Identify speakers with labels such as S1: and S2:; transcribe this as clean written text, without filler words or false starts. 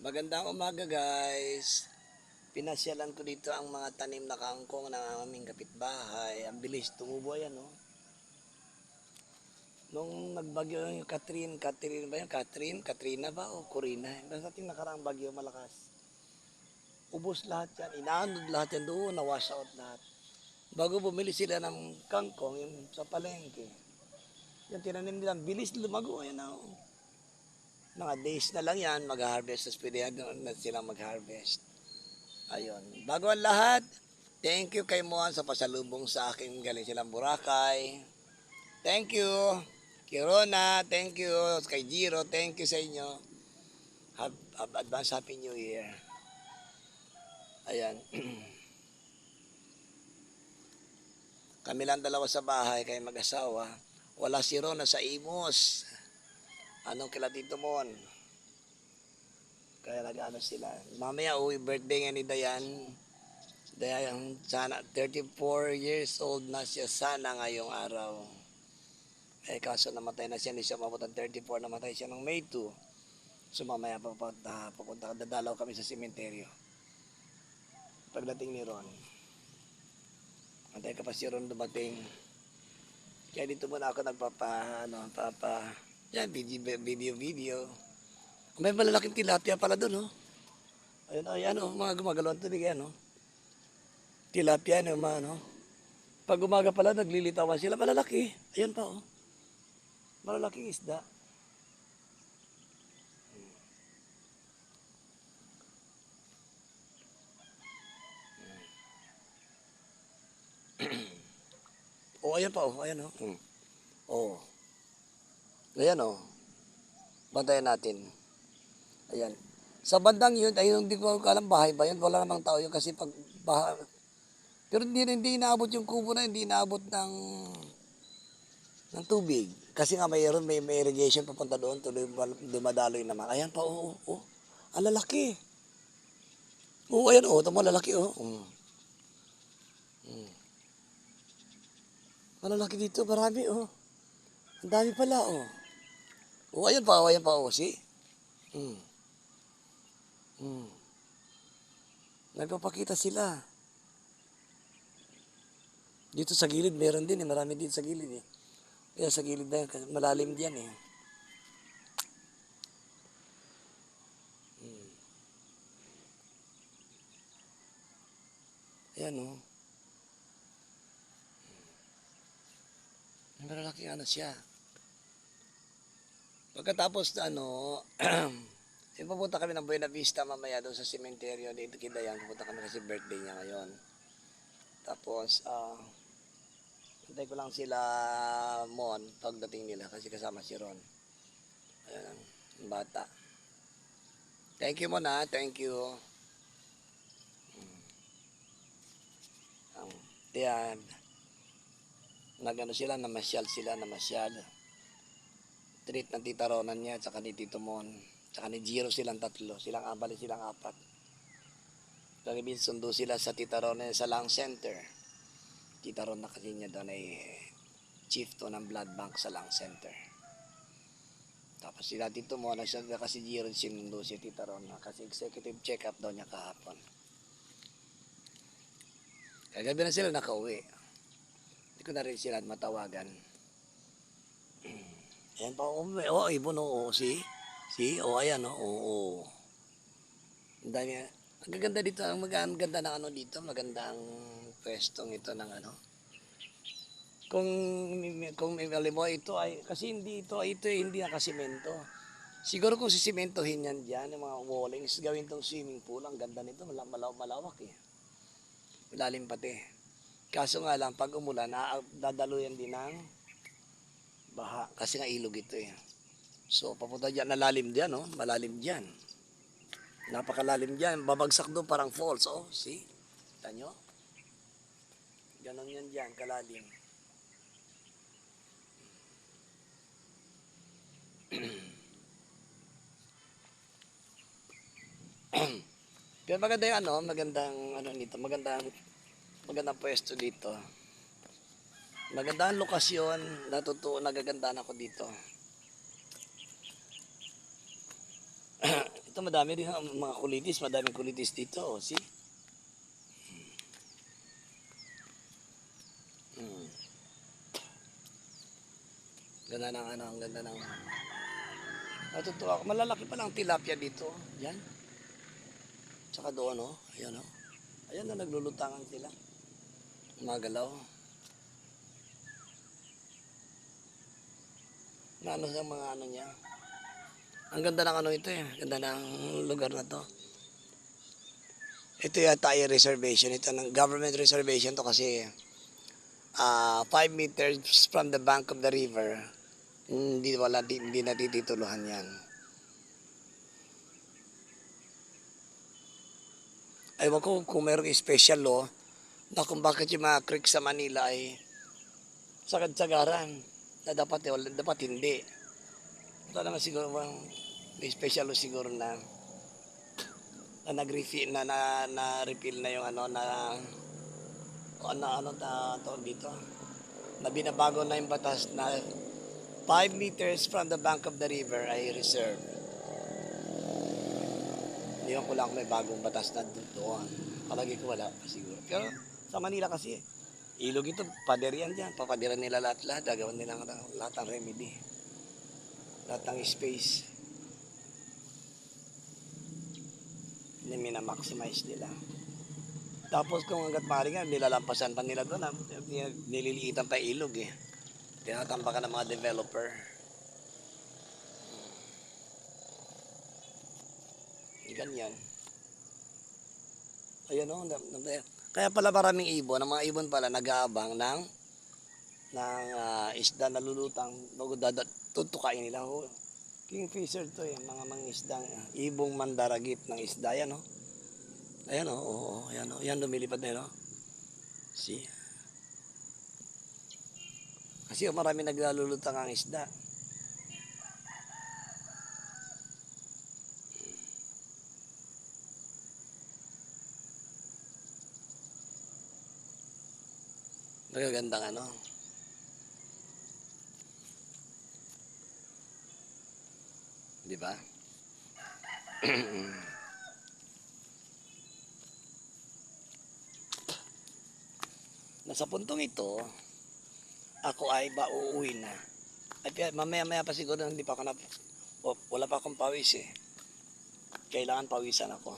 S1: Magandang umaga guys. Pinasyalan ko dito ang mga tanim na kangkong ng aming kapitbahay. Ang bilis tumubo yan, no? Nung nagbagyo yung Catherine ba yan? Katrina ba o Corina? Basta yung nakaraang bagyo malakas. Ubos lahat yan. Inaanod lahat yan doon. Na-wash out lahat. Bago bumili sila ng kangkong yung sa palengke. Yung tinanim nila, bilis lumago. Ayan na, oh. Mga days na lang yan, mag-harvest. Tapos pwede na silang mag-harvest. Ayun. Bago ang lahat, thank you kay Moan sa pasalubong sa akin galing silang Boracay. Thank you. Kay Rona, thank you. Kay Jiro, thank you sa inyo. Have advance Happy New Year. Ayan. Kami lang dalawa sa bahay, kay mag-asawa. Wala si Rona sa Imos. Anong kila Tito Mon? Kaya nag-ano sila. Mamaya uwi birthday nga ni Dayan. Dayan, sana 34 years old na siya sana ngayong araw. Eh kaso namatay na siya, hindi siya mabot ang 34, namatay siya ng May 2. So mamaya pupunta, dadalaw kami sa sementeryo. Pagdating ni Ron. Antay ka pa si Ron dumating. Kaya dito muna ako yan, video. May malalaking tilapia pala doon, oh. Ayun, oh, mga gumagalawang tubig, yan, oh. Tilapia, no, no. Pag umaga pala, naglilitawan sila, malalaki. Ayan pa, oh. Malalaking isda. Oh, ayan pa, oh. Ayan, oh. Oh. Ayan, oh. Bantayan natin. Ayan. Sa bandang yun, ayun, hindi ko alam bahay ba yun. Wala namang tao yun kasi pag baha. Pero hindi inaabot yung kubo na, hindi inaabot ng tubig. Kasi nga mayroon, may irrigation papunta doon, tuloy dumadaloy naman. Ayan pa, oh, oh. Ang lalaki. Oo, ayan, oh. Tama, lalaki, oh. Malalaki dito, marami, oh. Ang dami pala, oh. Oh, ayan pa, oh, see? Hmm. Nagpapakita sila. Dito sa gilid, meron din, eh. Marami din sa gilid, eh. Kaya sa gilid na yan, malalim diyan, eh. Ayan, oh. Malalaki ano siya. Pagkatapos, pupunta kami ng Buena Vista mamaya doon sa sementeryo dito kay Dayan. Pupunta kami kasi birthday niya ngayon. Tapos, hintay ko lang sila Mon pagdating nila kasi kasama si Ron. Ayan ang bata. Thank you Mon ha, thank you. Ayan. Nagano sila, namasyal. Treat ng tita Ronan niya, tsaka ni Tito Mon. Tsaka ni Jiro silang tatlo. Silang apat. Kami sundo sila sa tita Ronan sa Lung Center. Tita Ron na kasi niya doon ay chief to ng blood bank sa Lung Center. Tapos sila Tito Mon, kasi Jiro sinundo si tita Ron kasi executive check-up daw niya kahapon. Kagabi na sila nakauwi. Hindi ko na rin sila matawagan. Ayan pa, oh, ibon, oh, see? Oh, ayan, oh, oh. Ang dami, ang ganda dito, ang ganda ng ano dito, maganda ang pwestong ito ng ano. Kung alam mo, ito ay, kasi ito hindi nakasimento. Siguro kung sisimentohin yan dyan, yung mga wallings, gawin tong swimming pool, ang ganda nito, malawak eh. Malalim pati. Kaso nga lang, pag umulan, dadaluyan din ng baha. Kasi nga ilog ito eh. So, papunta dyan, nalalim dyan, oh. Malalim dyan. Napakalalim dyan. Babagsak doon parang falls, oh. See? Kita nyo? Ganon yan dyan, kalalim. Pero maganda yung magandang pwesto dito. Magandang lokasyon, nagagandaan ako dito. Ito Ito madami rin mga kulitis, madaming kulitis dito, oh, see? Hmm. Ganda ng ano, ang ganda ng... Natutuwa ako, malalaki pa lang tilapia dito, yan. Tsaka doon, oh, ayan, oh. Ayan na, naglulutangan sila. Magalaw. Na ano sa mga ano niya. Ang ganda ng ano ito eh, ganda ng lugar na to. Ito yata ay reservation, ito ng government reservation to kasi 5 meters from the bank of the river. Hindi natitituluhan yan. Ewan ko kung mayroong special law na kung bakit yung mga creek sa Manila ay sagad-sagaran na dapat hindi. Ito naman siguro may special law siguro na nag-refill na refill na yung ano na tawag dito na binabago na yung batas na 5 meters from the bank of the river ay reserve. Hindi ko lang may bagong batas na doon. Palagi ko wala siguro. Pero sa Manila kasi ilog ito, pader yan dyan. Papadiran nila lahat-lahat. Gagawin nila lahat ng remedy. Lahat ng space. Hindi minamaximize nila. Tapos kung hanggat maaari nga, nilalampasan pa nila doon. Nililiitan pa ilog eh. Tinatambakan ng mga developer. Ganyan. Ayan o. Kaya pala maraming ibon. Ang mga ibon pala nag-aabang ng isda na lulutang. Tutukain nila. Kingfisher to eh. Mga isda. Ibong mandaragit ng isda. Ayan o. Ayan o. Ayan o. Ayan lumilipad na yun o. See? Kasi marami naglalulutang ang isda. Magagandang ano. Di ba? Nasa puntong ito, ako ay uuwi na. At mamaya-maya pa siguro hindi pa ako wala pa akong pawis eh. Kailangan pawisan ako.